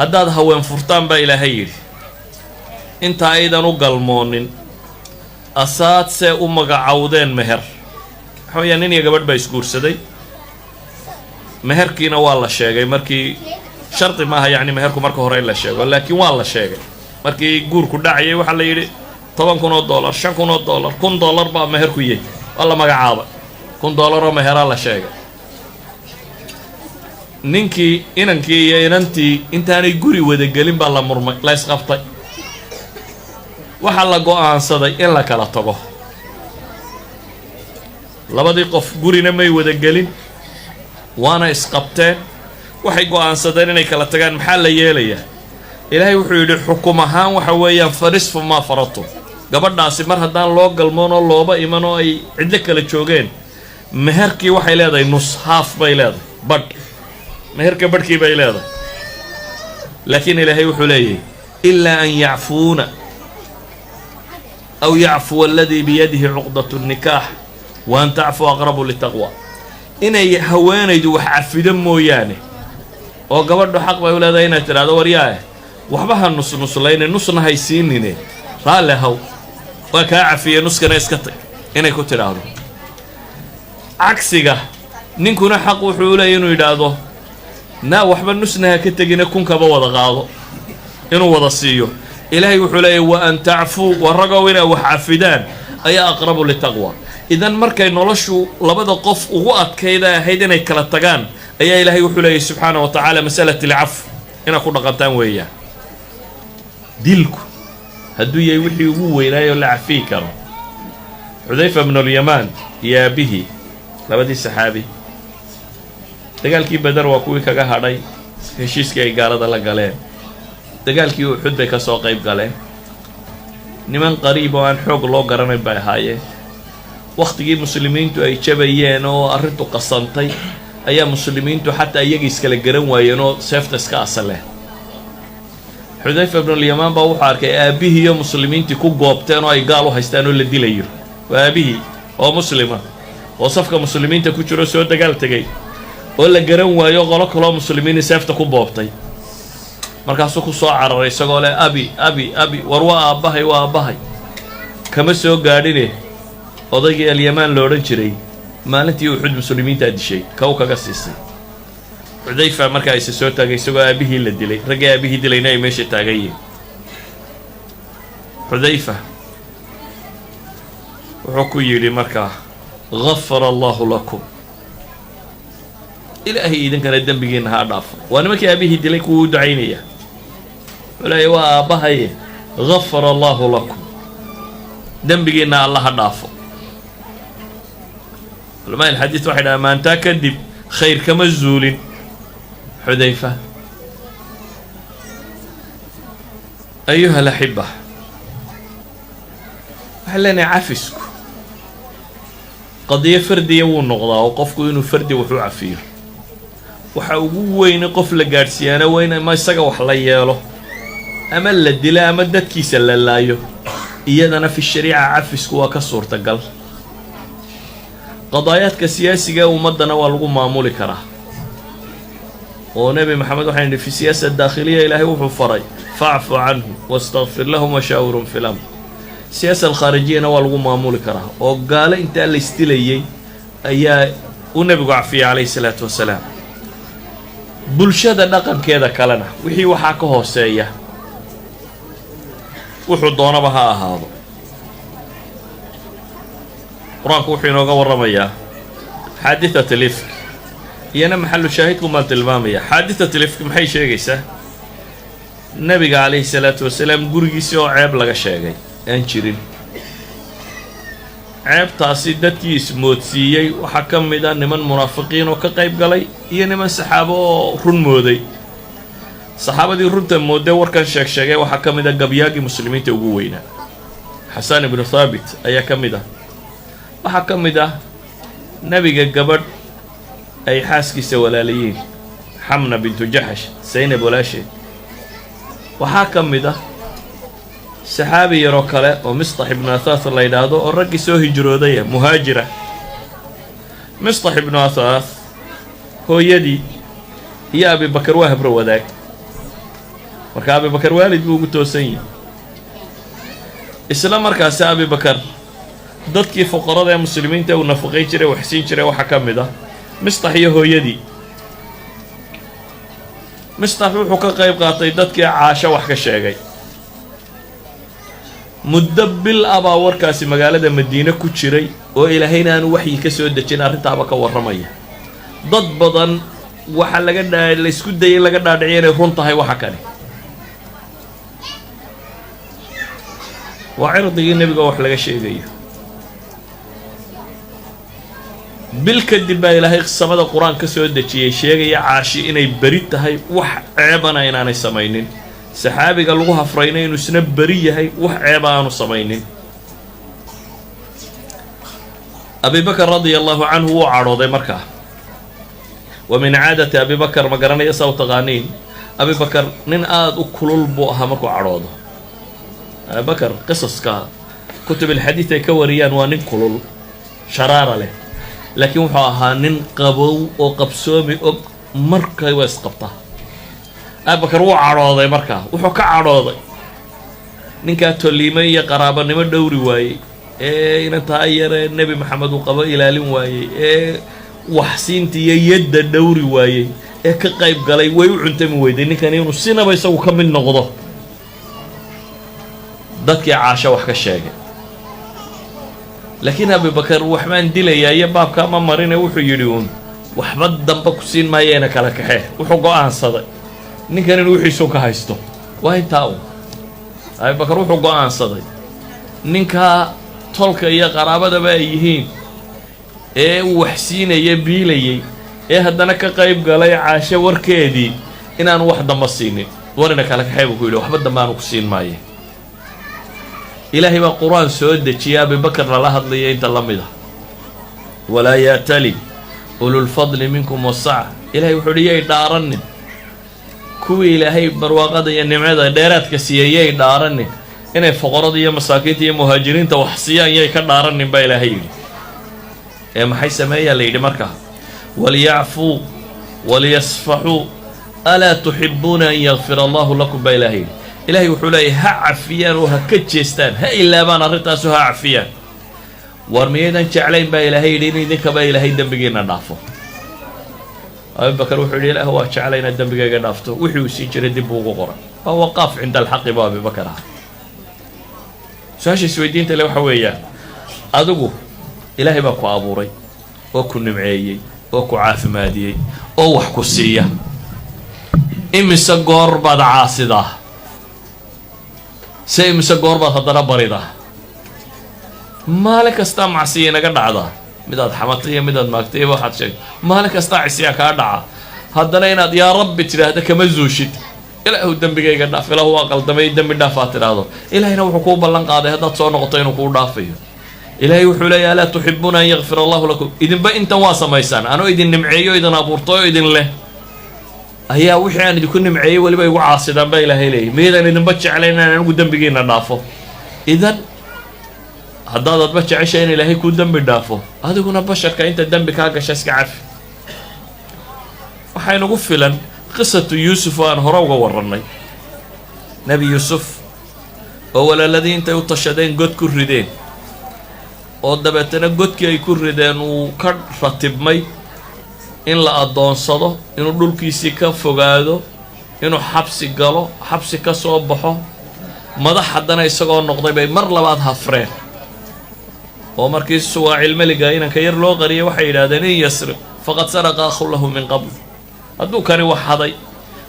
haddaad haween furtaan baa ilaahay yidhi inta aydan u galmoonin asaad see u magacawdeen meher waxa weeyaan nin iyo gabadh baa isguursaday meherkiina waa la sheegay markii shardi maaha yacni meherku marka hore in la sheego laakiin waa la sheegay markii guurku dhacayay waxaa la yidhi $10,000 $5,000 $1,000 baa meherku yahay waa la magacaabay $1,000 oo meheraa la sheegay ninkii inankii iyo inantii intaanay guri wadagelin baa la murmay la isqabtay waxaa la go'aansaday in la kala tago labadii qof gurina may wadagelin waana isqabteen waxay go'aansadeen inay kala tagaan maxaa la yeelayaa ilaahay wuxuu yidhi xukum ahaan waxa weeyaan farisfu maa faratum gabadhaasi mar haddaan loo galmoon oo looba iman oo ay cidlo kala joogeen meherkii waxay leedahay nus haaf bay leedahay badh meherka badhkii bay leedahay laakiin ilaahay wuxuu leeyahay ilaa an yacfuuna aw yacfuwa aladii biyadihi cuqdatu nnikaax wa an tacfuu aqrabu litaqwa inay haweenaydu wax cafido mooyaane oo gabadhu xaq bay u leedahay inaad tidhaahdo waryaae waxba ha nusnuslayne nusna hay siinine raalle haw waa kaa cafiye nuskana iska tag inay ku tidhaahdo cagsiga ninkuna xaq wuxuu u leeyahy inuu yidhaahdo naa waxba nusna ha ka tegine kunkaba wada qaado inuu wada siiyo ilaahay wuxuu leeyahy wa an tacfuu warragow inay wax cafidaan ayaa aqrabu litaqwa idan markay noloshu labada qof ugu adkayda ahayd inay kala tagaan ayaa ilaahay wuxuu leeyahy subxaana wa tacaala masalati alcaf inaad ku dhaqantaan weeyaan dilku hadduu yahay wixii ugu weynaayoo la cafiyi karo xudayfa bnulyamaan iyo aabihii labadii saxaabi dagaalkii badar waa kuwii kaga hadhay heshiiskii ay gaalada la galeen dagaalkii uxud bay ka soo qayb galeen niman qariib oo aan xoog loo garanayn bay ahaayeen wakhtigii muslimiintu ay jabayeen oo arrintu qasantay ayaa muslimiintu xataa iyagii iskala garan waayeen oo seefta iska asaleen xudayfa ibnulyamaan baa wuxuu arkay aabbihii iyo muslimiintii ku goobteen oo ay gaal u haystaan oo la dilayo waa aabbihii oo muslima oo safka muslimiinta ku jiro soo dagaal tegay oo la garan waayo qolo kaloo muslimiini seefta ku boobtay markaasuu ku soo cararay isagoo leh abi war waa aabbahay kama soo gaadhine odaygii alyamaan lo odhan jiray maalintii uxud muslimiintaa dishay kaw kaga siisay xudayfa markaa isa soo taagay isagoo aabbihii la dilay raggii aabbihii dilayna ay meesha taagan yihiin xudayfa wuxuu ku yidhi markaa gafara allahu lakum ilaahay idinkana dembigiinna ha dhaafo waa nimankii aabbihii dilay kuwuu u ducaynaya wuxuu leeyahy waa aabbahaye gafara allahu lakum dembigiinna alla ha dhaafo culamaa ilxadiid waxay dhahaan maantaa kadib khayr kama zuulin xudayfa ayuha alaxiba waxaan leenahay cafisku qadiyo fardiya wuu noqdaa oo qofku inuu fardi wax u cafiyo waxa ugu weyne qof la gaadhsiiyaana waa in ama isaga wax la yeelo ama la dilo ama dadkiisa la laayo iyadana fi shariica cafisku waa ka suurtagal qadaayaadka siyaasiga ummaddana waa lagu maamuli karaa oo nebi maxamed waxaan idhi fi siyaasa daakhiliya ilaahay wuxuu faray facfu canhu wastakfir lahum washaawirhum fi lamr siyaasa alkhaarijiyana waa lagu maamuli karaa oo gaalo intaa la isdilayay ayaa uu nebigu cafiyay calayhi salaatu wasalaam bulshada dhaqankeeda kalena wixii waxaa ka hooseeya wuxuu doonaba ha ahaado qur-aanku wuxuu inooga warramayaa xaadiثat alifk iyana maxalu shaahidku baan tilmaamaya xaadiثat alifk maxay sheegaysaa nebiga calayhi salaatu wasalaam gurigiisii oo ceeb laga sheegay aan jirin ceebtaasi dadkii ismoodsiiyey waxaa ka mid a niman munaafiqiin oo ka qayb galay iyo niman saxaabo oo run mooday saxaabadii runta moodee warkan sheegay waxaa ka mid a gabyaagii muslimiinta ugu weynaa xasaan ibnu thaabit ayaa ka mid ah waxaa ka mid ah nebiga gabadh ay xaaskiisa walaalayiin xamna bintu jaxash saynab walaasheed waxaa ka mid ah saxaabi yaroo kale oo mistax ibnu athaath la yidhaahdo oo raggii soo hijroodaya muhaajira mistax ibnu athaath hooyadii iyo abibakar waa habro wadaag marka Abi Bakar waalid buu ugu toosan yahay isla markaasi Abi Bakar dadkii fuqarada ee muslimiinta uu nafaqay jiray wax siin jiray waxa ka mid ah Mistax iyo hooyadii Mistax wuxuu ka qayb qaatay dadkii Caasha wax ka sheegay muddo bil abaa warkaasi magaalada Madiina ku jiray oo Ilaahayna aanu waxyi ka soo dejin arrintaaba ka warramaya dad badan waxa la isku dayay laga dhaadhiciyay inay run tahay waxa kale waa cirdigii nabiga wax laga sheegayo bil kadib baa Ilaahay qismada Qur'aan ka soo dejiyay sheegaya Caashi inay bari tahay wax ceebana inaanay samaynin saxaabiga lagu hafraynay inuu isna bari yahay wax ceeb aanu samaynin Abi Bakr radiyallahu anhu wuu cadhooday markaa ومن عادة أبي بكر ما قرنا يسوي تغانين أبي بكر نن آد وكلول بوها مركو عروضه أبي بكر قصص كتب الحديث كوريان ونن كلول شرارة له لكن وحاها نن قبو وقبسومي مركا ويسقطه أبي بكر هو عروضه مركا وحكا عروضه نن كاتوليمية قرابة نما دوري واي إيه نتاير النبي محمد وقبا إلى واي إيه waxsiintii yadda dhowri waayay ee ka qayb galay way u cuntami weyday ninkan inuu sinaba isagu ka mid noqdo dadkii Caasha wax ka sheegay laakiin Abi Bakar waxaan dilayaa iyo baabka ma marina wuxuu yiri waxba damba ku siin maayeen kala kaxee wuxuu go'aansaday ninkan inuu wixiisu ka haysto waa intaa Abi Bakar wuxuu go'aansaday ninka tolka iyo qaraabadaba ay yihiin ee waxsiinaya biilayay ee haddana ka qayb galay Caasha warkeedii inaan wax damba siinin warina kala kaxeeb ku yiri waxba damba aan ku siin maaye Ilaahay baa Qur'aan soo dejiyay Abi Bakr la hadlayay inta lamida wala yatali ulul fadli minkum wasa'a Ilaahay wuxuu dhiyay dhaaran kuwii Ilaahay barwaaqada iyo nimcada dheeraadka siiyay dhaaran inay fuqarada iyo masaakiinta iyo muhaajiriinta wax siiyaan yay ka dhaaran baa Ilaahay yiri ee maxay sameeyay leeydi marka waliyafu waliyasfahu ala tuhibbuna an yaghfira Allahu lakum ba Ilaahay wuxuu leeyahay ha cafiyaan oo ha ka jeestaan ha ilaabaan arrintaas ha cafiyaan war miyadan jeclayn ba Ilaahay in idinka ba Ilaahay dambigeena dhaafo Abi Bakr wuxuu yiri Ilaahay waa jeclayna dambigeega dhaafto wixii uu sii jiray dib ugu qoran waa waqaf inda al-haqq ba Abi Bakr saashi isweydiinta le waxa weeyaan adigu Ilaahay baa ku abuuray oo ku nimceeyay oo ku caafimaadiyay oo wax ku siiya imisa goor baad caasidaa imisa goor baad haddana baridaa maalin kasta macsiya naga dhacda midaad xamatay midaad maagtay waxaad sheegtay maalin kasta cisiya ka dhaca haddana inaad yaa rabbi tiraahdo kama zuushid Ilaahu dambigayga dhaaf Ilaahu waa qaldamay dambi dhaaf tiraahdo Ilaahina wuxuu ku ballan qaaday haddaad soo noqoto inuu ku dhaafayo Ilaahay wuxuu leeyahay la tuhibbuna an yaghfira Allahu lakum idinba inta waa samaysan anoo idin nimceeyo idin abuurto idin leh ayaa wixii aan idinku nimceeyay waliba igu caasidaan ba Ilaahay leeyahay meedan idinba jeclayn aan ugu dambigeena dhaafo idan haddaad ba jeceshay in Ilaahay ku dambi dhaafo adiguna basharka inta dambi ka gashay iska cafi waxay nagu filan qisatu Yusuf aan hore uga warranay Nabi Yusuf oo walaaladii intay u tashadeen god ku rideen oo dabeetana godkii ay ku rideen uu ka ratibmay in la adoonsado inuu dhulkiisii ka fogaado inuu xabsi galo xabsi ka soo baxo madax haddana isagoo noqday bay mar labaad hafreen oo markii Suwaacil maliga inanka yar loo qariyay waxay yidhaahdeen in yasriq faqad saraqa akhu lahu min qabl hadduu kani wax haday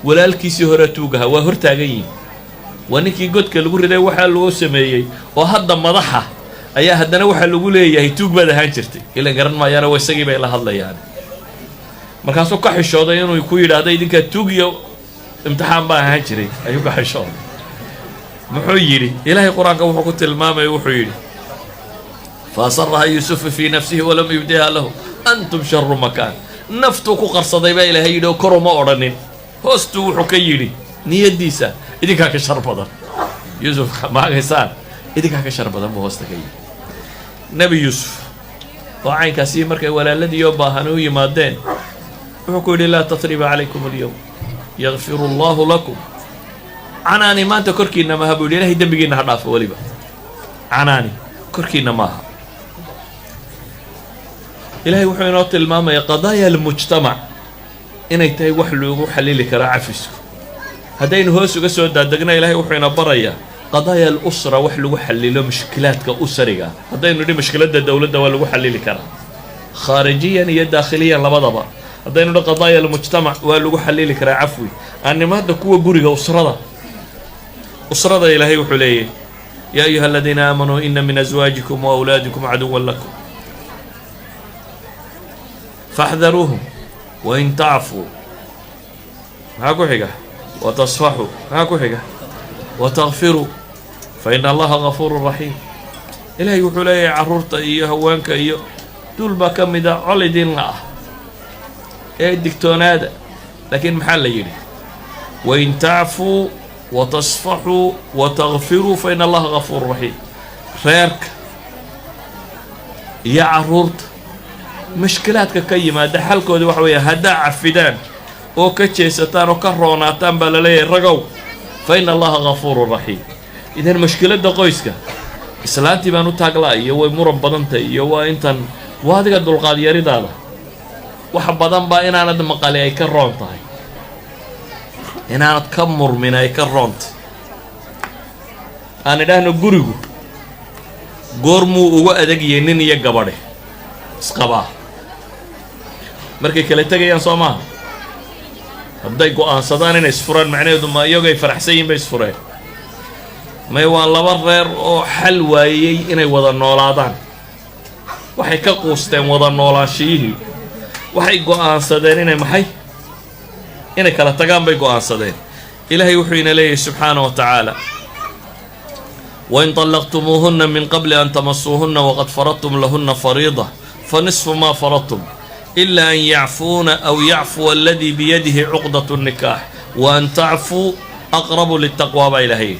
walaalkiisii hore tuugaha waa hortaagan yihiin waa ninkii godka lagu riday waxaa loo sameeyey oo hadda madaxa ayaa haddana waxa lagu leeyahay tuug baad ahaan jirtay ila garan maayana way isagii bay la hadlayaan markaasuu ka xishooday inuu ku yiraahdo idinka tuug iyo imtixaan baa ahaan jiray ayuu ka xishooday muxuu yiri Ilaahay Quraanka wuxuu ku tilmaamay wuxuu yiri فأصرها يوسف في نفسه ولم يبدها له أنتم شر مكان نفتو كو قرصدي با إلهي يدو كرو ما أورنين هوستو حكيري نيديسا إذيك هكا شر بدن يوسف ما غيسان إذيك هكا شر بدن بهوستكي نبي يوسف وعين كاسي مركي ولا الذي يباهنو يمادين وحكو لا تثريب عليكم اليوم يغفر الله لكم canaani maanta korkiinna maaha buu yidhi ilaahay dembigiinna ha dhaafo weliba canaani korkiinna maaha ilaahay wuxuu inoo tilmaamaya qadaaya almujtamac inay tahay wax lagu xallili karaa cafisku haddaynu hoos uga soo daadegna ilaahay wuxuu ina barayaa qadaaya alusra wax lagu xallilo mushkilaadka usriga haddaynu nidhi mushkiladda dowladda waa lagu xallili karaa khaarijiyan iyo daakhiliyan labadaba haddaynu nidhi qadaaya almujtamac waa lagu xallili karaa cafwi animaadda kuwa guriga usrada ilaahay wuxuu leeyahy yaa ayuha aladiina aamanuu ina min aswaajikum wa awlaadikum caduwan lakum faxdaruuhum wain tacfuu maxaa ku xiga watasfaxuu maxaa ku xiga watakfiruu fa ina allaha gafuurun raxiim ilaahay wuxuu leeyahay carruurta iyo haweenka iyo duul baa ka mida col idinla ah ee digtoonaada laakiin maxaa la yidhi wain tacfuu watasfaxuu watakfiruu fa ina allaha gafuurun raxiim reerka iyo carruurta mushkilaadka ka yimaada xalkoodii waxa weeya haddaa cafidaan oo ka jeesataan oo ka roonaataan baa la leeyahay ragow fa ina allaha gafuurun raxiim idan mushkiladda qoyska islaantii baan u taaglaa iyo way muran badantay iyo waa intan waa adiga dulqaad yaridaada wax badan baa inaanad maqali ay ka roon tahay inaanad ka murmin ay ka roontahay aan idhaahno gurigu goormuu uga adagiyay nin iyo gabadhe isqabaa markay kala tegayaan soo maaha hadday go'aansadaan inay isfuraan macnaheedu ma iyagoo ay faraxsan yihin bay isfureen may waa laba reer oo xal waayey inay wada noolaadaan waxay ka quusteen wada noolaanshiyihii waxay go'aansadeen inay maxay inay kala tagaan bay go'aansadeen ilaahay wuxuu ina leeyahay subxaana wa tacaala wain طallaqtumuuhunna min qabli an tamasuuhunna waqad faradtum lahunna fariida fanisfu ma faradtum إلا أن يعفون أو يعفو الذي بيده عقدة النكاح وأن تعفوا أقرب للتقوى بإلهي